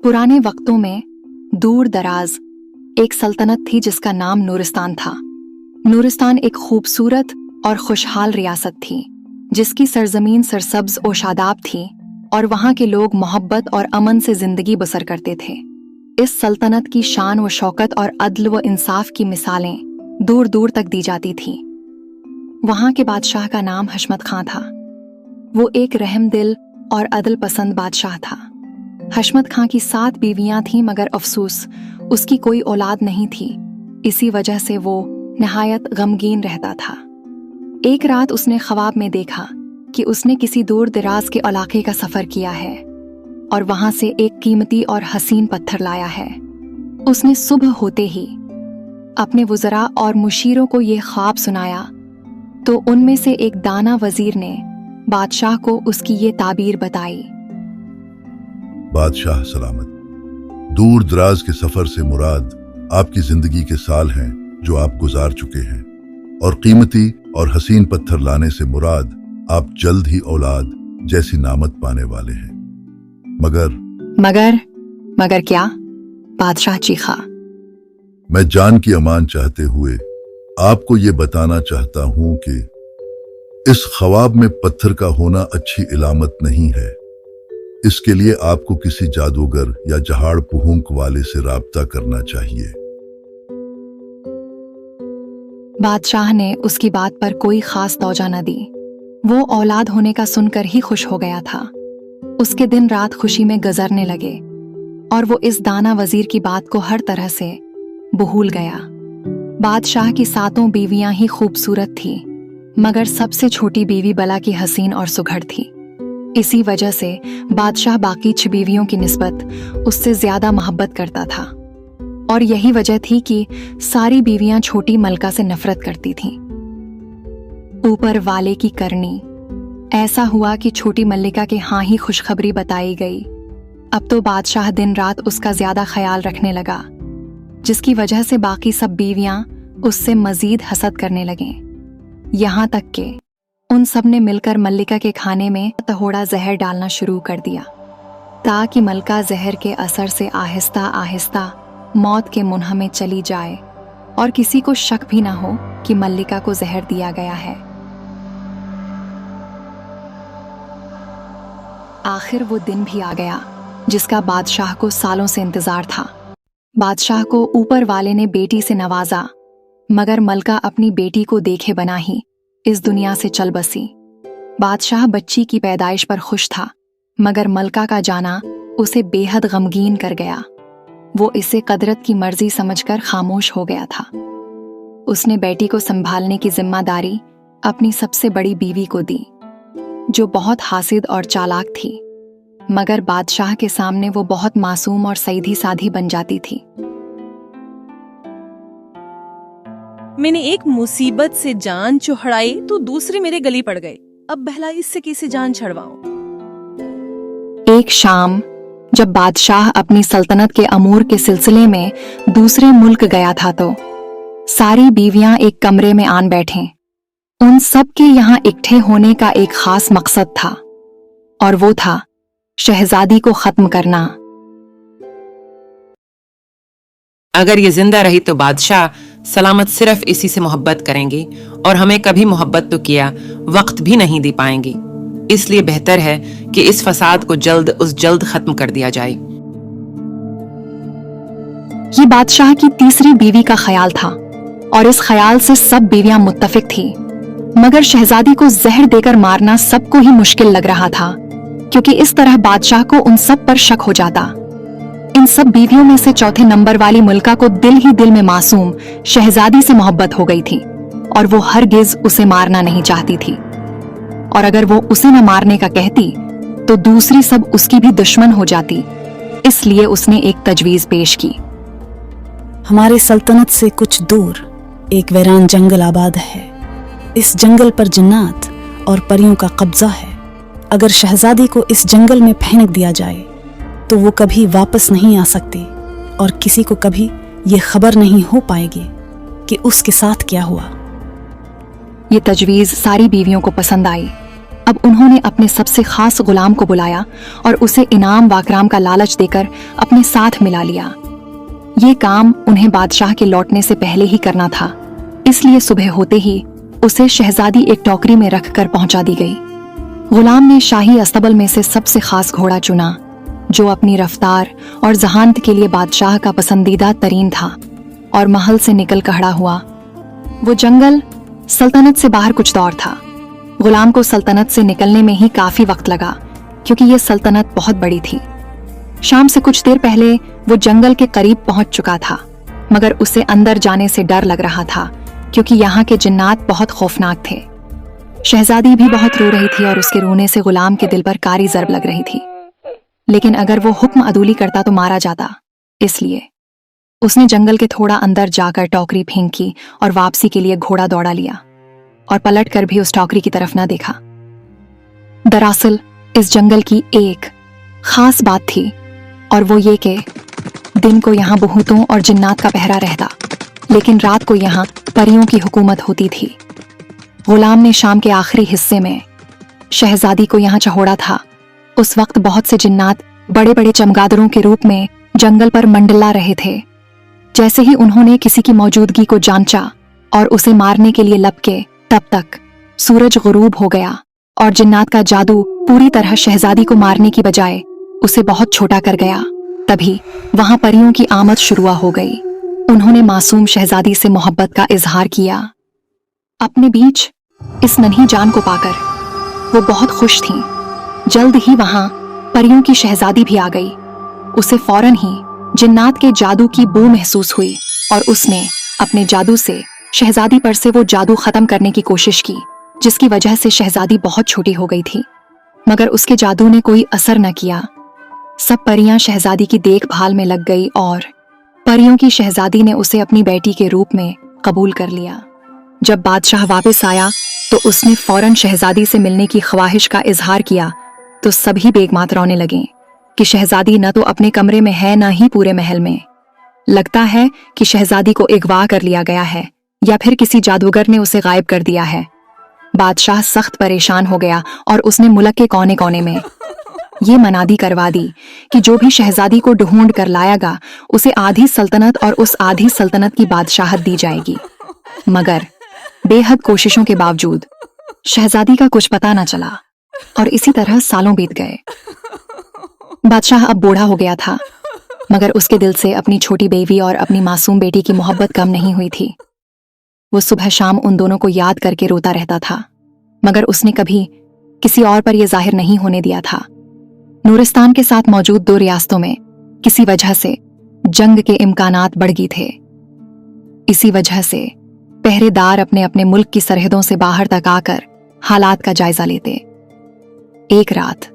पुराने वक्तों में दूर दराज एक सल्तनत थी जिसका नाम नूरिस्तान था। नूरिस्तान एक खूबसूरत और खुशहाल रियासत थी जिसकी सरजमीन सरसब्ज और शादाब थी और वहाँ के लोग मोहब्बत और अमन से जिंदगी बसर करते थे। इस सल्तनत की शान व शौकत और अदल व इंसाफ की मिसालें दूर दूर तक दी जाती थीं। वहाँ के बादशाह का नाम हशमत खां था। वो एक रहमदिल और अदल पसंद बादशाह था। हशमत खां की 7 बीवियां थीं मगर अफसोस उसकी कोई औलाद नहीं थी। इसी वजह से वो नहायत गमगीन रहता था। एक रात उसने ख्वाब में देखा कि उसने किसी दूर दराज के इलाके का सफ़र किया है और वहाँ से एक कीमती और हसीन पत्थर लाया है। उसने सुबह होते ही अपने वज़रा और मुशीरों को ये ख्वाब सुनाया तो उनमें से एक दाना वज़ीर ने बादशाह को उसकी ये ताबीर बताई। बादशाह सलामत, दूर दराज के सफर से मुराद आपकी जिंदगी के साल हैं जो आप गुजार चुके हैं, और कीमती और हसीन पत्थर लाने से मुराद आप जल्द ही औलाद जैसी नामत पाने वाले हैं। मगर क्या? बादशाह चीखा। मैं जान की अमान चाहते हुए आपको ये बताना चाहता हूं कि इस ख्वाब में पत्थर का होना अच्छी इलामत नहीं है। इसके लिए आपको किसी जादूगर या जहाड़ पुहूंक वाले से राब्ता करना चाहिए। बादशाह ने उसकी बात पर कोई खास तवज्जो न दी। वो औलाद होने का सुनकर ही खुश हो गया था। उसके दिन रात खुशी में गुजरने लगे और वो इस दाना वजीर की बात को हर तरह से भूल गया। बादशाह की 7 बीवियां ही खूबसूरत थी मगर सबसे छोटी बीवी बला की हसीन और सुघड़ थी। इसी वजह से बादशाह बाकी 6 बीवियों की निस्बत उससे ज्यादा मोहब्बत करता था और यही वजह थी कि सारी बीवियां छोटी मलका से नफरत करती थीं। ऊपर वाले की करनी। ऐसा हुआ कि छोटी मल्लिका के हाँ ही खुशखबरी बताई गई। अब तो बादशाह दिन रात उसका ज्यादा ख्याल रखने लगा, जिसकी वजह से बाकी सब बीवियां उससे मजीद हसद करने लगें। यहाँ तक कि उन सब ने मिलकर मल्लिका के खाने में थोड़ा जहर डालना शुरू कर दिया ताकि मल्लिका जहर के असर से आहिस्ता आहिस्ता मौत के मुंह में चली जाए और किसी को शक भी ना हो कि मल्लिका को जहर दिया गया है। आखिर वो दिन भी आ गया जिसका बादशाह को सालों से इंतजार था। बादशाह को ऊपर वाले ने बेटी से नवाजा मगर मल्लिका अपनी बेटी को देखे बना ही इस दुनिया से चल बसी। बादशाह बच्ची की पैदाइश पर खुश था मगर मल्लिका का जाना उसे बेहद गमगीन कर गया। वो इसे कदरत की मर्जी समझकर खामोश हो गया था। उसने बेटी को संभालने की जिम्मेदारी अपनी सबसे बड़ी बीवी को दी जो बहुत हासिद और चालाक थी, मगर बादशाह के सामने वो बहुत मासूम और सीधी साधी बन जाती थी। मैंने एक मुसीबत से जान चुहड़ाई तो दूसरे मेरे गली पड़ गए। अब बहला इससे कैसे जान छड़वाऊं? एक शाम जब बादशाह अपनी सल्तनत के अमूर के सिलसिले में दूसरे मुल्क गया था तो सारी बीवियां एक कमरे में आन बैठें। उन सब के यहाँ इकट्ठे होने का एक खास मकसद था और वो था शहजादी को खत्म करना। अगर ये जिंदा रही तो बादशाह सलामत सिर्फ इसी से मोहब्बत करेंगी और हमें कभी मोहब्बत तो किया वक्त भी नहीं दे पाएंगी। इसलिए बेहतर है कि इस फसाद को जल्द खत्म कर दिया जाए। ये बादशाह की तीसरी बीवी का ख्याल था और इस ख्याल से सब बीवियां मुत्तफिक थी, मगर शहजादी को जहर देकर मारना सबको ही मुश्किल लग रहा था क्योंकि इस तरह बादशाह को उन सब पर शक हो जाता। इन सब बीवियों में से चौथे नंबर वाली मल्लिका को दिल ही दिल में मासूम शहजादी से मोहब्बत हो गई थी और वो हरगिज उसे मारना नहीं चाहती थी, और अगर वो उसे न मारने का कहती तो दूसरी सब उसकी भी दुश्मन हो जाती। इसलिए उसने एक तजवीज पेश की। हमारे सल्तनत से कुछ दूर एक वीरान जंगल आबाद है। इस जंगल पर जिन्नात और परियों का कब्जा है। अगर शहजादी को इस जंगल में फेंक दिया जाए तो वो कभी वापस नहीं आ सकती और किसी को कभी ये खबर नहीं हो पाएगी कि उसके साथ क्या हुआ। ये तजवीज सारी बीवियों को पसंद आई अब उन्होंने अपने सबसे खास गुलाम को बुलाया और उसे इनाम वाकराम का लालच देकर अपने साथ मिला लिया। ये काम उन्हें बादशाह के लौटने से पहले ही करना था, इसलिए सुबह होते ही उसे शहजादी एक टोकरी में रखकर पहुंचा दी गई। गुलाम ने शाही अस्तबल में से सबसे खास घोड़ा चुना, जो अपनी रफ्तार और जहानत के लिए बादशाह का पसंदीदा तरीन था, और महल से निकल खड़ा हुआ। वो जंगल सल्तनत से बाहर कुछ दूर था। गुलाम को सल्तनत से निकलने में ही काफी वक्त लगा, क्योंकि ये सल्तनत बहुत बड़ी थी। शाम से कुछ देर पहले वो जंगल के करीब पहुंच चुका था, मगर उसे अंदर जाने से डर लग रहा था, क्योंकि यहाँ के जिन्नात बहुत खौफनाक थे। शहजादी भी बहुत रो रही थी और उसके रोने से गुलाम के दिल पर कारी ज़रब लग रही थी। लेकिन अगर वो हुक्म अदूली करता तो मारा जाता, इसलिए उसने जंगल के थोड़ा अंदर जाकर टोकरी फेंकी और वापसी के लिए घोड़ा दौड़ा लिया, और पलट कर भी उस टोकरी की तरफ न देखा। दरअसल इस जंगल की एक खास बात थी, और वो ये कि दिन को यहाँ बहुतों और जिन्नात का पहरा रहता, लेकिन रात को यहाँ परियों की हुकूमत होती थी। गुलाम ने शाम के आखिरी हिस्से में शहजादी को यहाँ चढ़ोड़ा था। उस वक्त बहुत से जिन्नात बड़े बड़े चमगादड़ों के रूप में जंगल पर मंडला रहे थे। जैसे ही उन्होंने किसी की मौजूदगी को जांचा और उसे मारने के लिए लपके, तब तक सूरज गुरूब हो गया और जिन्नात का जादू पूरी तरह शहजादी को मारने की बजाय उसे बहुत छोटा कर गया। तभी वहां परियों की आमद शुरू हो गई। उन्होंने मासूम शहजादी से मोहब्बत का इजहार किया। अपने बीच इस नन्ही जान को पाकर वो बहुत खुश थीं। जल्द ही वहां परियों की शहजादी भी आ गई। उसे फौरन ही जिन्नात के जादू की बू महसूस हुई और उसने अपने जादू से शहजादी पर से वो जादू खत्म करने की कोशिश की, जिसकी वजह से शहजादी बहुत छोटी हो गई थी। मगर उसके जादू ने कोई असर न किया। सब परियां शहजादी की देखभाल में लग गई और परियों की शहजादी ने उसे अपनी बेटी के रूप में कबूल कर लिया। जब बादशाह वापस आया तो उसने फौरन शहजादी से मिलने की ख्वाहिश का इजहार किया, तो सभी बेगमात रोने लगे कि शहजादी न तो अपने कमरे में है, न ही पूरे महल में। लगता है कि शहजादी को अगवा कर लिया गया है, या फिर किसी जादूगर ने उसे गायब कर दिया है। बादशाह सख्त परेशान हो गया और उसने मुल्क के कोने कोने में ये मनादी करवा दी कि जो भी शहजादी को ढूंढ कर लाएगा उसे आधी सल्तनत और उस आधी सल्तनत की बादशाहत दी जाएगी। मगर बेहद कोशिशों के बावजूद शहजादी का कुछ पता न चला और इसी तरह सालों बीत गए। बादशाह अब बूढ़ा हो गया था, मगर उसके दिल से अपनी छोटी बेवी और अपनी मासूम बेटी की मोहब्बत कम नहीं हुई थी। वो सुबह शाम उन दोनों को याद करके रोता रहता था, मगर उसने कभी किसी और पर यह जाहिर नहीं होने दिया था। नूरिस्तान के साथ मौजूद 2 रियासतों में किसी वजह से जंग के इम्कानात बढ़ गए थे। इसी वजह से पहरेदार अपने अपने मुल्क की सरहदों से बाहर तक आकर हालात का जायजा लेते। एक रात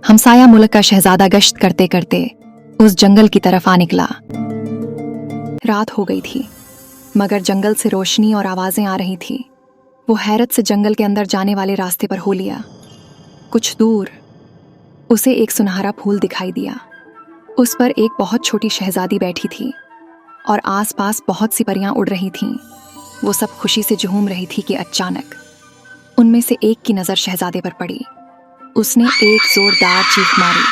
हमसाया मुल्क का शहजादा गश्त करते करते उस जंगल की तरफ आ निकला। रात हो गई थी, मगर जंगल से रोशनी और आवाजें आ रही थी। वो हैरत से जंगल के अंदर जाने वाले रास्ते पर हो लिया। कुछ दूर उसे एक सुनहरा फूल दिखाई दिया। उस पर एक बहुत छोटी शहजादी बैठी थी और आसपास बहुत सी परियां उड़ रही थीं। वो सब खुशी से झूम रही थी कि अचानक उनमें से एक की नज़र शहजादे पर पड़ी। उसने एक जोरदार चीख मारी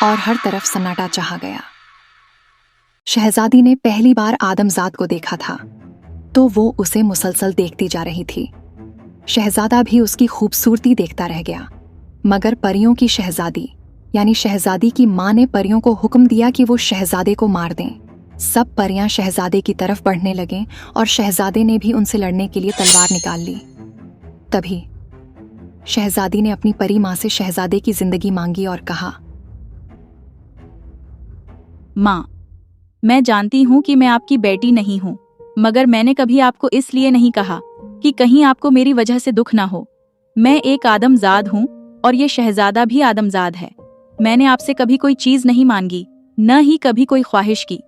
और हर तरफ सन्नाटा छा गया। शहजादी ने पहली बार आदमजाद को देखा था, तो वो उसे मुसलसल देखती जा रही थी। शहजादा भी उसकी खूबसूरती देखता रह गया। मगर परियों की शहजादी यानी शहजादी की माँ ने परियों को हुक्म दिया कि वो शहजादे को मार दें। सब परियां शहजादे की तरफ बढ़ने लगें और शहजादे ने भी उनसे लड़ने के लिए तलवार निकाल ली। तभी शहजादी ने अपनी परी माँ से शहजादे की जिंदगी मांगी और कहा, माँ, मैं जानती हूँ कि मैं आपकी बेटी नहीं हूँ, मगर मैंने कभी आपको इसलिए नहीं कहा कि कहीं आपको मेरी वजह से दुख ना हो। मैं एक आदमजाद हूँ और ये शहजादा भी आदमजाद है। मैंने आपसे कभी कोई चीज नहीं मांगी, न ही कभी कोई ख्वाहिश की,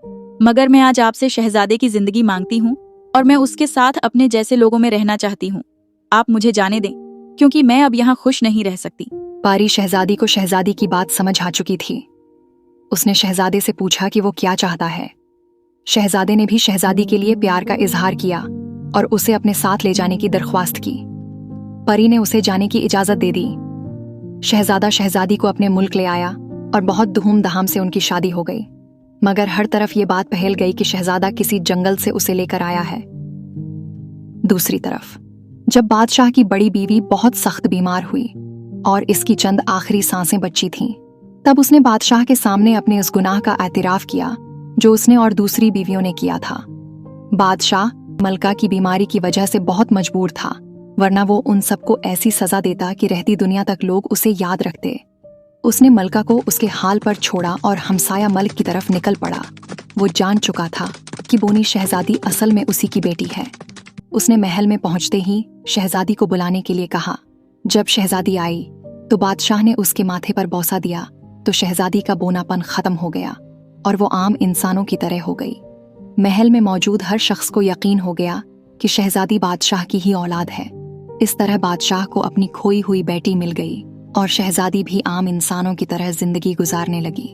मगर मैं आज आपसे शहजादे की जिंदगी मांगती हूँ और मैं उसके साथ अपने जैसे लोगों में रहना चाहती हूँ। आप मुझे जाने दें, क्योंकि मैं अब यहाँ खुश नहीं रह सकती। पारी शहजादी को शहजादी की बात समझ आ चुकी थी। उसने शहजादे से पूछा कि वो क्या चाहता है। शहजादे ने भी शहजादी के लिए प्यार का इजहार किया और उसे अपने साथ ले जाने की दरख्वास्त की। परी ने उसे जाने की इजाजत दे दी। शहजादा शहजादी को अपने मुल्क ले आया और बहुत धूमधाम से उनकी शादी हो गई। मगर हर तरफ ये बात फैल गई कि शहजादा किसी जंगल से उसे लेकर आया है। दूसरी तरफ जब बादशाह की बड़ी बीवी बहुत सख्त बीमार हुई और इसकी चंद आखिरी सांसें बची थीं, तब उसने बादशाह के सामने अपने उस गुनाह का एतराफ किया जो उसने और दूसरी बीवियों ने किया था। बादशाह मलका की बीमारी की वजह से बहुत मजबूर था, वरना वो उन सबको ऐसी सजा देता कि रहती दुनिया तक लोग उसे याद रखते। उसने मलका को उसके हाल पर छोड़ा और हमसाया मल्क की तरफ निकल पड़ा। वो जान चुका था कि बोनी शहजादी असल में उसी की बेटी है। उसने महल में पहुंचते ही शहजादी को बुलाने के लिए कहा। जब शहजादी आई तो बादशाह ने उसके माथे पर बौसा दिया तो शहजादी का बोनापन खत्म हो गया और वो आम इंसानों की तरह हो गई। महल में मौजूद हर शख्स को यकीन हो गया कि शहजादी बादशाह की ही औलाद है। इस तरह बादशाह को अपनी खोई हुई बेटी मिल गई और शहजादी भी आम इंसानों की तरह जिंदगी गुजारने लगी।